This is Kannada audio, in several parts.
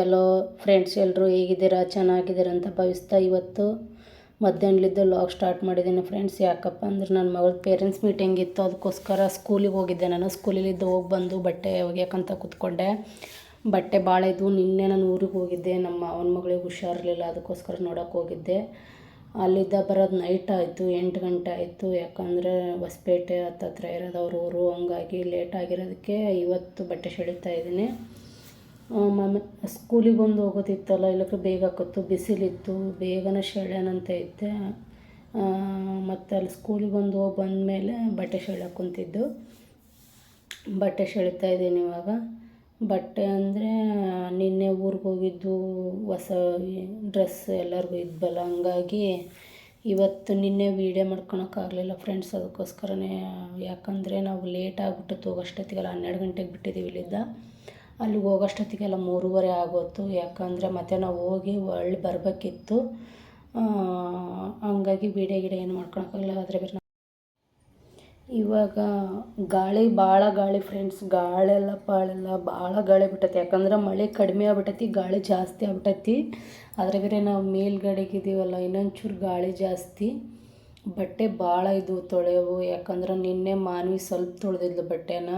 ಎಲ್ಲೋ ಫ್ರೆಂಡ್ಸ್ ಎಲ್ಲರೂ ಹೇಗಿದ್ದೀರಾ, ಚೆನ್ನಾಗಿದ್ದೀರಾ ಅಂತ ಭಾವಿಸ್ತಾ ಇವತ್ತು ಮಧ್ಯಾಹ್ನಲಿದ್ದು ಲಾಗ್ ಸ್ಟಾರ್ಟ್ ಮಾಡಿದ್ದೀನಿ ಫ್ರೆಂಡ್ಸ್. ಯಾಕಪ್ಪ ಅಂದ್ರೆ ನನ್ನ ಮಗಳ ಪೇರೆಂಟ್ಸ್ ಮೀಟಿಂಗ್ ಇತ್ತು, ಅದಕ್ಕೋಸ್ಕರ ಸ್ಕೂಲಿಗೆ ಹೋಗಿದ್ದೆ. ನಾನು ಸ್ಕೂಲಿದ್ದು ಹೋಗಿ ಬಂದು ಬಟ್ಟೆ ಒಗ್ಯಾಕಂತ ಕೂತ್ಕೊಂಡೆ. ಬಟ್ಟೆ ಭಾಳ ಇದ್ವು. ನಿನ್ನೆ ನಾನು ಊರಿಗೆ ಹೋಗಿದ್ದೆ, ನಮ್ಮ ಅವನ ಮಗಳಿಗೆ ಹುಷಾರಿರಲಿಲ್ಲ, ಅದಕ್ಕೋಸ್ಕರ ನೋಡೋಕೆ ಹೋಗಿದ್ದೆ. ಅಲ್ಲಿದ್ದ ಬರೋದು ನೈಟ್ ಆಯಿತು, 8 ಗಂಟೆ ಆಯಿತು. ಯಾಕಂದರೆ ಹೊಸಪೇಟೆ ಹತ್ತತ್ರ ಇರೋದು ಅವ್ರ ಊರು, ಹಂಗಾಗಿ ಲೇಟ್ ಆಗಿರೋದಕ್ಕೆ ಇವತ್ತು ಬಟ್ಟೆ ಸೆಳಿತಾ ಇದ್ದೀನಿ. ಸ್ಕೂಲಿಗೊಂದು ಹೋಗೋದಿತ್ತಲ್ಲ, ಇಲ್ಲಕ್ಕೆ ಬೇಗ ಹಾಕತ್ತು, ಬಿಸಿಲಿತ್ತು, ಬೇಗನೆ ಸೆಳ್ಯಾನಂತ ಇದ್ದೆ. ಮತ್ತು ಅಲ್ಲಿ ಸ್ಕೂಲಿಗೊಂದು ಹೋಗಿ ಬಂದಮೇಲೆ ಬಟ್ಟೆ ಸೆಳ್ಯಕ್ಕೆ ಕುಂತಿದ್ದು. ಬಟ್ಟೆ ಸೆಳಿತಾ ಇದ್ದೀನಿ ಇವಾಗ. ಬಟ್ಟೆ ಅಂದರೆ ನಿನ್ನೆ ಊರಿಗೆ ಹೋಗಿದ್ದು, ಹೊಸ ಡ್ರೆಸ್ ಎಲ್ಲರಿಗೂ ಇದ್ವಲ್ಲ, ಹಂಗಾಗಿ ಇವತ್ತು ನಿನ್ನೆ ವೀಡಿಯೋ ಮಾಡ್ಕೊಳಕ್ಕಾಗಲಿಲ್ಲ ಫ್ರೆಂಡ್ಸ್. ಅದಕ್ಕೋಸ್ಕರನೇ, ಯಾಕಂದರೆ ನಾವು ಲೇಟ್ ಆಗಿಬಿಟ್ಟಿತ್ತು ಹೋಗೋಷ್ಟೊತ್ತಿಗೆಲ್ಲ. 12 ಗಂಟೆಗೆ ಬಿಟ್ಟಿದ್ದೀವಿ ಇಲ್ಲಿದ್ದ. ಅಲ್ಲಿಗೆ ಹೋಗೋಷ್ಟೊತ್ತಿಗೆಲ್ಲ 3:30 ಆಗೋತ್ತು. ಯಾಕಂದರೆ ಮತ್ತೆ ನಾವು ಹೋಗಿ ಒಳ್ಳೆ ಬರಬೇಕಿತ್ತು. ಹಂಗಾಗಿ ವೀಡಿಯೋ ಏನು ಮಾಡ್ಕೊಳಕ್ಕಾಗಲ್ಲ. ಆದರೆ ಬೇರೆ ಇವಾಗ ಭಾಳ ಗಾಳಿ ಫ್ರೆಂಡ್ಸ್, ಗಾಳೆಲ್ಲ ಪಾಳೆಲ್ಲ ಭಾಳ ಗಾಳಿ ಬಿಟ್ಟೈತಿ. ಯಾಕಂದ್ರೆ ಮಳೆ ಕಡಿಮೆ ಆಗ್ಬಿಟ್ಟೈತಿ, ಗಾಳಿ ಜಾಸ್ತಿ ಆಗ್ಬಿಟ್ಟೈತಿ. ಆದರೆ ಬೇರೆ ನಾವು ಮೇಲ್ಗಡೆಗಿದ್ದೀವಲ್ಲ, ಇನ್ನೊಂಚೂರು ಗಾಳಿ ಜಾಸ್ತಿ. ಬಟ್ಟೆ ಭಾಳ ಇದ್ವು ತೊಳೆಯವು. ಯಾಕಂದ್ರೆ ನಿನ್ನೆ ಮಾನವಿ ಸ್ವಲ್ಪ ತೊಳೆದಿದ್ಲು ಬಟ್ಟೆನ.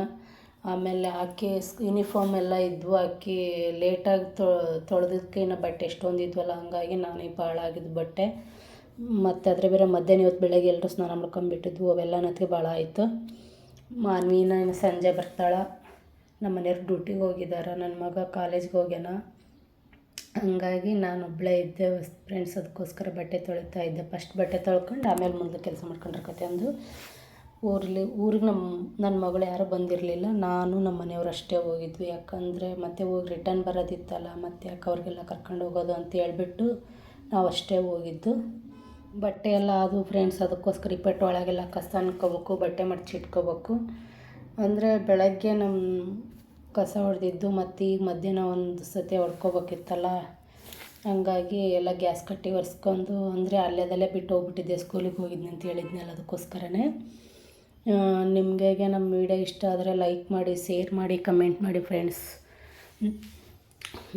ಆಮೇಲೆ ಆಕೆ ಯೂನಿಫಾರ್ಮ್ ಎಲ್ಲ ಇದ್ವು, ಆಕೆ ಲೇಟಾಗಿ ತೊಳೆದಕ್ಕೆ ಇನ್ನು ಬಟ್ಟೆ ಎಷ್ಟೊಂದು ಇದ್ವಲ್ಲ, ಹಂಗಾಗಿ ನಾನೇ ಭಾಳ ಆಗಿದ್ದು ಬಟ್ಟೆ. ಮತ್ತು ಅದ್ರ ಬೇರೆ ಮಧ್ಯಾಹ್ನ ಇವತ್ತು ಬೆಳಗ್ಗೆ ಎಲ್ಲರೂ ಸ್ನಾನ ಮಾಡ್ಕೊಂಬಿಟ್ಟಿದ್ವು, ಅವೆಲ್ಲ ನತ್ತಿಗೆ ಭಾಳ ಆಯಿತು. ಮಾನ್ವಿನ ಇನ್ನು ಸಂಜೆ ಬರ್ತಾಳೆ. ನಮ್ಮ ಮನೆಯವ್ರು ಡ್ಯೂಟಿಗೆ ಹೋಗಿದ್ದಾರೆ, ನನ್ನ ಮಗ ಕಾಲೇಜ್ಗೆ ಹೋಗ್ಯಾನ. ಹಂಗಾಗಿ ನಾನು ಒಬ್ಬಳೇ ಇದ್ದೆ ಫ್ರೆಂಡ್ಸ್. ಅದಕ್ಕೋಸ್ಕರ ಬಟ್ಟೆ ತೊಳಿತಾ ಇದ್ದೆ. ಫಸ್ಟ್ ಬಟ್ಟೆ ತೊಳ್ಕೊಂಡು ಆಮೇಲೆ ಮುಂದೆ ಕೆಲಸ ಮಾಡ್ಕೊಂಡಿರ್ಕತ್ತೆ ಅಂದು ಊರಿಗೆ ನನ್ನ ಮಗಳು ಯಾರೂ ಬಂದಿರಲಿಲ್ಲ. ನಾನು ನಮ್ಮ ಮನೆಯವ್ರು ಅಷ್ಟೇ ಹೋಗಿದ್ವಿ. ಯಾಕಂದರೆ ಮತ್ತೆ ಹೋಗಿ ರಿಟರ್ನ್ ಬರೋದಿತ್ತಲ್ಲ, ಮತ್ತೆ ಯಾಕೆ ಅವ್ರಿಗೆಲ್ಲ ಕರ್ಕೊಂಡು ಹೋಗೋದು ಅಂತ ಹೇಳ್ಬಿಟ್ಟು ನಾವು ಅಷ್ಟೇ ಹೋಗಿದ್ದು. ಬಟ್ಟೆ ಎಲ್ಲ ಅದು ಫ್ರೆಂಡ್ಸ್. ಅದಕ್ಕೋಸ್ಕರ ಇಪ್ಪಟ್ಟು ಒಳಗೆಲ್ಲ ಕಸ ಅನ್ಕೋಬೇಕು, ಬಟ್ಟೆ ಮಡಚಿಟ್ಕೋಬೇಕು. ಅಂದರೆ ಬೆಳಗ್ಗೆ ನಮ್ಮ ಕಸ ಹೊಡೆದಿದ್ದು, ಮತ್ತು ಈಗ ಮಧ್ಯಾಹ್ನ ಒಂದು ಸತಿ ಹೊಡ್ಕೋಬೇಕಿತ್ತಲ್ಲ, ಹಂಗಾಗಿ ಎಲ್ಲ ಗ್ಯಾಸ್ ಕಟ್ಟಿ ಒರೆಸ್ಕೊಂಡು, ಅಂದರೆ ಅಲ್ಲೇದಲ್ಲೇ ಬಿಟ್ಟು ಹೋಗ್ಬಿಟ್ಟಿದ್ದೆ, ಸ್ಕೂಲಿಗೆ ಹೋಗಿದ್ನಿ ಅಂತ ಹೇಳಿದ್ನಲ್ಲ, ಅದಕ್ಕೋಸ್ಕರನೇ. ನಿಮಗೆ ನಮ್ಮ ವಿಡಿಯೋ ಇಷ್ಟ ಆದರೆ ಲೈಕ್ ಮಾಡಿ, ಶೇರ್ ಮಾಡಿ, ಕಮೆಂಟ್ ಮಾಡಿ ಫ್ರೆಂಡ್ಸ್.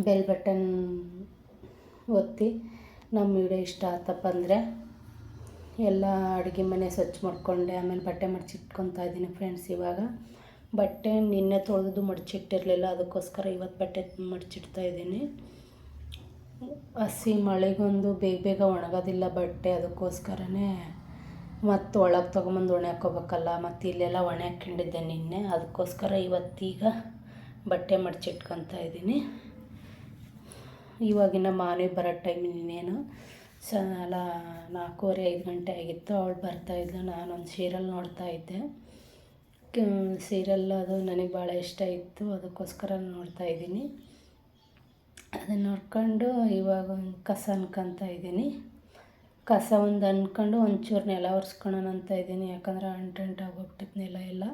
ಬೆಲ್ ಬಟನ್ ಒತ್ತಿ. ನಮ್ಮ ವಿಡಿಯೋ ಇಷ್ಟ ಆತಪ್ಪ ಅಂದರೆ ಎಲ್ಲ ಅಡುಗೆ ಮನೆ ಸ್ವಚ್ಛ ಮಾಡಿಕೊಂಡೆ, ಆಮೇಲೆ ಬಟ್ಟೆ ಮಡಚಿಟ್ಕೊತಾ ಇದ್ದೀನಿ ಫ್ರೆಂಡ್ಸ್. ಇವಾಗ ಬಟ್ಟೆ ನಿನ್ನೆ ತೊಳೆದು ಮಡಚಿಟ್ಟಿರಲಿಲ್ಲ, ಅದಕ್ಕೋಸ್ಕರ ಇವತ್ತು ಬಟ್ಟೆ ಮಡಚಿಡ್ತಾ ಇದ್ದೀನಿ. ಹಸಿ ಮಳೆಗೊಂದು ಬೇಗ ಒಣಗೋದಿಲ್ಲ ಬಟ್ಟೆ, ಅದಕ್ಕೋಸ್ಕರನೇ ಮತ್ತು ಒಳಗೆ ತೊಗೊಂಬಂದು ಒಣೆ ಹಾಕ್ಕೋಬೇಕಲ್ಲ. ಮತ್ತು ಇಲ್ಲೆಲ್ಲ ಒಣೆ ಹಾಕ್ಕೊಂಡಿದ್ದೆ ನಿನ್ನೆ, ಅದಕ್ಕೋಸ್ಕರ ಇವತ್ತೀಗ ಬಟ್ಟೆ ಮಡಚಿಟ್ಕೊತಾ ಇದ್ದೀನಿ. ಇವಾಗಿನ ಮಾನವಿ ಬರೋ ಟೈಮ್ ಇನ್ನೇನು ಅಲ್ಲ, 4:45 ಗಂಟೆ ಆಗಿತ್ತು. ಅವಳು ಬರ್ತಾಯಿದ್ಲು. ನಾನೊಂದು ಸೀರಿಯಲ್ ನೋಡ್ತಾ ಇದ್ದೆ. ಸೀರಿಯಲ್ ಅದು ನನಗೆ ಭಾಳ ಇಷ್ಟ ಇತ್ತು, ಅದಕ್ಕೋಸ್ಕರ ನೋಡ್ತಾ ಇದ್ದೀನಿ. ಅದನ್ನು ನೋಡ್ಕೊಂಡು ಇವಾಗ ಒಂದು ಕಸ ಅನ್ಕೊತಾ ಇದ್ದೀನಿ. ಕಸ ಒಂದು ಅಂದ್ಕೊಂಡು ಒಂಚೂರು ನೆಲ ಒರೆಸ್ಕೊಳ್ಳೋಣ ಅಂತ ಇದ್ದೀನಿ. ಯಾಕಂದ್ರೆ ಅಂಟಂಟಾಗೋಗ್ಬಿಟ್ಟಿತ್ತು ನೆಲ ಎಲ್ಲ,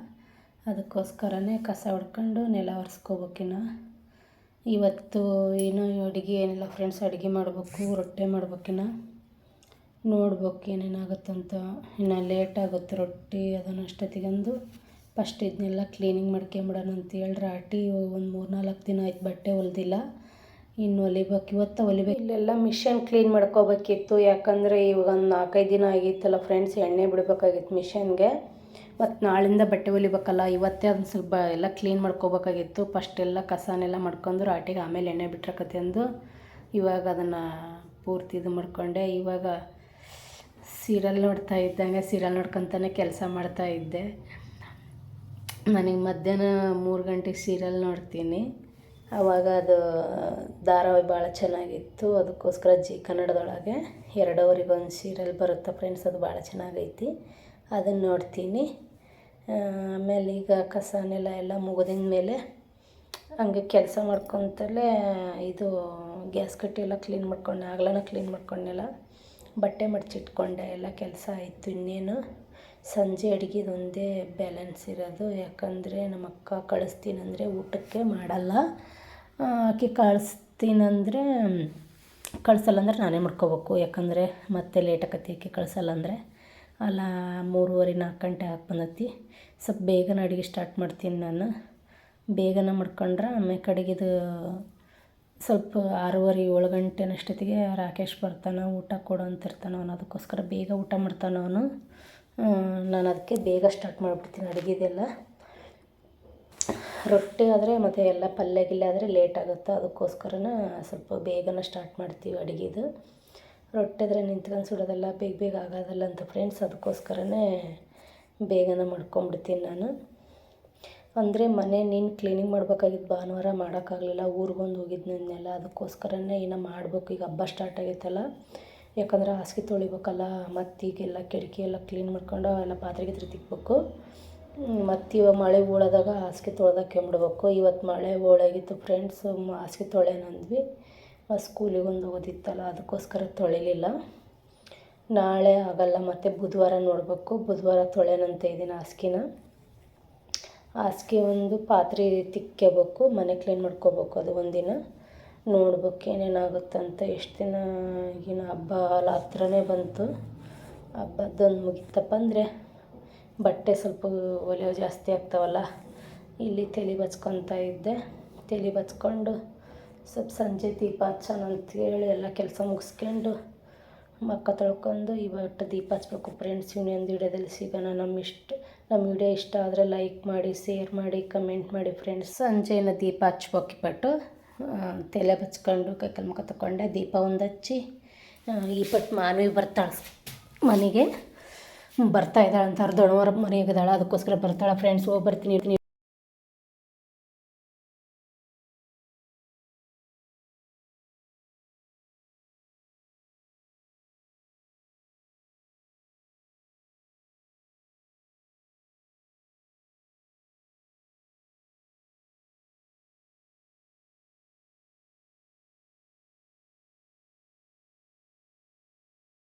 ಅದಕ್ಕೋಸ್ಕರನೇ ಕಸ ಹೊಡ್ಕೊಂಡು ನೆಲ ಒರೆಸ್ಕೋಬೇಕಿನ್ನ. ಇವತ್ತು ಏನೋ ಅಡುಗೆ ಏನಿಲ್ಲ ಫ್ರೆಂಡ್ಸ್, ಅಡುಗೆ ಮಾಡಬೇಕು, ರೊಟ್ಟಿ ಮಾಡ್ಬೇಕಿನ್ನ. ನೋಡ್ಬೇಕು ಏನೇನಾಗುತ್ತಂತ. ಇನ್ನು ಲೇಟ್ ಆಗುತ್ತೆ ರೊಟ್ಟಿ ಅದನ್ನು ಅಷ್ಟೊತ್ತಿಗಂದು ಫಸ್ಟ್ ಇದನ್ನೆಲ್ಲ ಕ್ಲೀನಿಂಗ್ ಮಾಡ್ಕೊಂಬಿಡೋಣ ಅಂತೇಳಿ ರಾಟಿ ಒಂದು 3-4 ದಿನ ಆಯ್ತು ಬಟ್ಟೆ ಹೊಲ್ದಿಲ್ಲ. ಇನ್ನು ಹೊಲಿಬೇಕು, ಇವತ್ತು ಹೊಲಿಬೇಕು. ಇಲ್ಲೆಲ್ಲ ಮಿಷನ್ ಕ್ಲೀನ್ ಮಾಡ್ಕೋಬೇಕಿತ್ತು. ಯಾಕಂದರೆ ಇವಾಗ ಒಂದು 4-5 ದಿನ ಆಗಿತ್ತಲ್ಲ ಫ್ರೆಂಡ್ಸ್, ಎಣ್ಣೆ ಬಿಡಬೇಕಾಗಿತ್ತು ಮಿಷನ್ಗೆ. ಮತ್ತು ನಾಳಿಂದ ಬಟ್ಟೆ ಹೊಲಿಬೇಕಲ್ಲ, ಇವತ್ತೇ ಅದನ್ನು ಸ್ವಲ್ಪ ಎಲ್ಲ ಕ್ಲೀನ್ ಮಾಡ್ಕೋಬೇಕಾಗಿತ್ತು. ಫಸ್ಟ್ ಎಲ್ಲ ಕಸನೆಲ್ಲ ಮಾಡ್ಕೊಂಡು ರಾಟಿಗೆ ಆಮೇಲೆ ಎಣ್ಣೆ ಬಿಟ್ರಕತ್ತೆ ಅಂದು ಇವಾಗ ಅದನ್ನು ಪೂರ್ತಿ ಇದು ಮಾಡ್ಕೊಂಡೆ. ಇವಾಗ ಸೀರಿಯಲ್ ನೋಡ್ತಾ ಇದ್ದಂಗೆ ಸೀರಿಯಲ್ ನೋಡ್ಕೊತಾನೆ ಕೆಲಸ ಮಾಡ್ತಾಯಿದ್ದೆ. ನನಗೆ ಮಧ್ಯಾಹ್ನ 3 ಗಂಟೆಗೆ ಸೀರಿಯಲ್ ನೋಡ್ತೀನಿ. ಆವಾಗ ಅದು ಧಾರಾವಾಹಿ ಭಾಳ ಚೆನ್ನಾಗಿತ್ತು, ಅದಕ್ಕೋಸ್ಕರ ಜಿ ಕನ್ನಡದೊಳಗೆ 2 ಅವರಿಗೆ ಒಂದು ಸೀರಿಯಲ್ ಬರುತ್ತೆ ಫ್ರೆಂಡ್ಸ್, ಅದು ಭಾಳ ಚೆನ್ನಾಗೈತಿ, ಅದನ್ನು ನೋಡ್ತೀನಿ. ಆಮೇಲೆ ಈಗ ಕಸನೆಲ್ಲ ಎಲ್ಲ ಮುಗಿದಿದ ಮೇಲೆ ಹಂಗೆ ಕೆಲಸ ಮಾಡ್ಕೊತಲೇ ಇದು ಗ್ಯಾಸ್ ಕಟ್ಟಿ ಎಲ್ಲ ಕ್ಲೀನ್ ಮಾಡ್ಕೊಂಡೆ. ಆಗ್ಲೇ ಕ್ಲೀನ್ ಮಾಡ್ಕೊಂಡೆಲ್ಲ, ಬಟ್ಟೆ ಮಡಚಿಟ್ಕೊಂಡೆ, ಎಲ್ಲ ಕೆಲಸ ಆಯಿತು. ಇನ್ನೇನು ಸಂಜೆ ಅಡುಗೆದು ಒಂದೇ ಬ್ಯಾಲೆನ್ಸ್ ಇರೋದು. ಯಾಕಂದರೆ ನಮ್ಮ ಅಕ್ಕ ಕಳಿಸ್ತೀನಂದರೆ ಊಟಕ್ಕೆ ಮಾಡಲ್ಲ, ಆಕೆ ಕಳಿಸ್ತೀನಂದರೆ ಕಳಿಸಲ್ಲ ಅಂದರೆ ನಾನೇ ಮಾಡ್ಕೋಬೇಕು. ಯಾಕಂದರೆ ಮತ್ತೆ ಲೇಟ್ ಆಕತಿ ಆಕೆ ಕಳಿಸಲ್ಲ ಅಂದರೆ. ಅಲ್ಲ 3:30-4 ಗಂಟೆ ಆಗಿ ಬಂದೈತಿ. ಸ್ವಲ್ಪ ಬೇಗನೆ ಅಡುಗೆ ಸ್ಟಾರ್ಟ್ ಮಾಡ್ತೀನಿ ನಾನು. ಬೇಗನೆ ಮಾಡ್ಕೊಂಡ್ರೆ ಆಮೇಲೆ ಕಡೆಗಿದು ಸ್ವಲ್ಪ 6:30 7 ಗಂಟೆನಷ್ಟೊತ್ತಿಗೆ ರಾಕೇಶ್ ಬರ್ತಾನೆ, ಊಟ ಕೊಡು ಅಂತಿರ್ತಾನೆ ಅವನು. ಅದಕ್ಕೋಸ್ಕರ ಬೇಗ ಊಟ ಮಾಡ್ತಾನೆ ಅವನು. ನಾನು ಅದಕ್ಕೆ ಬೇಗ ಸ್ಟಾರ್ಟ್ ಮಾಡಿಬಿಡ್ತೀನಿ ಅಡುಗೆದೆಲ್ಲ. ರೊಟ್ಟಿ ಆದರೆ ಮತ್ತು ಎಲ್ಲ ಪಲ್ಯ ಗಿಲ್ಯ ಆದರೆ ಲೇಟ್ ಆಗುತ್ತೆ. ಅದಕ್ಕೋಸ್ಕರನೇ ಸ್ವಲ್ಪ ಬೇಗನೆ ಸ್ಟಾರ್ಟ್ ಮಾಡ್ತೀವಿ ಅಡುಗೆದು. ರೊಟ್ಟಿ ಆದರೆ ನಿಂತ್ಕೊಂಡು ಸುಡೋದೆಲ್ಲ ಬೇಗ ಬೇಗ ಆಗೋದಲ್ಲ ಅಂತ ಫ್ರೆಂಡ್ಸ್. ಅದಕ್ಕೋಸ್ಕರನೇ ಬೇಗನೆ ಮಾಡ್ಕೊಂಬಿಡ್ತೀನಿ ನಾನು. ಅಂದರೆ ಮನೆ ನೀನು ಕ್ಲೀನಿಂಗ್ ಮಾಡ್ಬೇಕಾಗಿದ್ದು ಭಾನುವಾರ ಮಾಡೋಕ್ಕಾಗಲಿಲ್ಲ, ಊರಿಗೊಂದು ಹೋಗಿದ್ನಲ್ಲ. ಅದಕ್ಕೋಸ್ಕರನೇ ಇನ್ನೂ ಮಾಡಬೇಕು. ಈಗ ಹಬ್ಬ ಸ್ಟಾರ್ಟ್ ಆಗೈತಲ್ಲ, ಯಾಕಂದ್ರೆ ಹಾಸಿಗೆ ತೊಳಿಬೇಕಲ್ಲ. ಮತ್ತು ಈಗೆಲ್ಲ ಕಿಟಕಿ ಎಲ್ಲ ಕ್ಲೀನ್ ಮಾಡ್ಕೊಂಡು ಎಲ್ಲ ಪಾತ್ರೆ ಗೀತ್ರೆ ತಿಕ್ಕಬೇಕು. ಮತ್ತು ಇವಾಗ ಮಳೆ ಹೂಳಾದಾಗ ಹಾಸಿಗೆ ತೊಳ್ದಕ್ಕೆ ಕೆಮ್ಬಿಡ್ಬೇಕು. ಇವತ್ತು ಮಳೆ ಹೂಳಾಗಿತ್ತು ಫ್ರೆಂಡ್ಸ್, ಹಾಸಿಗೆ ತೊಳೆನಂದ್ವಿ. ಸ್ಕೂಲಿಗೆ ಒಂದು ಹೋಗೋದಿತ್ತಲ್ಲ, ಅದಕ್ಕೋಸ್ಕರ ತೊಳಿಲಿಲ್ಲ. ನಾಳೆ ಆಗಲ್ಲ, ಮತ್ತು ಬುಧವಾರ ನೋಡಬೇಕು. ಬುಧವಾರ ತೊಳೆನಂತ ಇದ್ದೀನಿ ಹಾಸಿಗೆ ಒಂದು ಪಾತ್ರೆ ತಿಕ್ಕಬೇಕು, ಮನೆ ಕ್ಲೀನ್ ಮಾಡ್ಕೋಬೇಕು. ಅದು ಒಂದಿನ ನೋಡ್ಬೇಕು ಏನೇನಾಗುತ್ತಂತ. ಎಷ್ಟು ದಿನ ಈಗಿನ ಹಬ್ಬ ಅಲ್ಲ ಹತ್ರನೇ ಬಂತು. ಹಬ್ಬದೊಂದು ಮುಗಿತಪ್ಪ ಅಂದರೆ ಬಟ್ಟೆ ಸ್ವಲ್ಪ ಒಲೆ ಜಾಸ್ತಿ ಆಗ್ತಾವಲ್ಲ. ಇಲ್ಲಿ ತಲೆ ಬಚ್ಕೊತಾ ಇದ್ದೆ. ತಲೆ ಬಚ್ಕೊಂಡು ಸ್ವಲ್ಪ ಸಂಜೆ ದೀಪ ಹಚ್ಚೋಣ ಅಂತೇಳಿ ಎಲ್ಲ ಕೆಲಸ ಮುಗಿಸ್ಕೊಂಡು ಮಕ್ಕ ತೊಳ್ಕೊಂಡು ಇವತ್ತು ದೀಪ ಹಚ್ಬೇಕು ಫ್ರೆಂಡ್ಸ್. ಇನ್ನೊಂದು ವಿಡಿಯೋದಲ್ಲಿ ಸಿಗೋಣ. ನಮ್ಮ ವಿಡಿಯೋ ಇಷ್ಟ ಆದರೆ ಲೈಕ್ ಮಾಡಿ, ಶೇರ್ ಮಾಡಿ, ಕಮೆಂಟ್ ಮಾಡಿ ಫ್ರೆಂಡ್ಸ್. ಸಂಜೆನ ದೀಪ ಹಚ್ಬೇಕಿಪಟ್ಟು ತಲೆ ಬಚ್ಕೊಂಡು ಕೈಕಾಲು ಮುಖ ತಗೊಂಡೆ. ದೀಪ ಒಂದು ಹಚ್ಚಿ ಈ ಪಟ್ಟು ಮಾನವಿ ಬರ್ತಾಳೆ ಮನೆಗೆ. ಬರ್ತಾ ಇದ್ದಾಳೆ ಅಂತಾರೆ, ದೊಡ್ಡವರ ಮನೆಗೆ ಇದ್ದಾಳೆ. ಅದಕ್ಕೋಸ್ಕರ ಬರ್ತಾಳೆ ಫ್ರೆಂಡ್ಸ್. ಹೋಗಿ ಬರ್ತೀನಿ.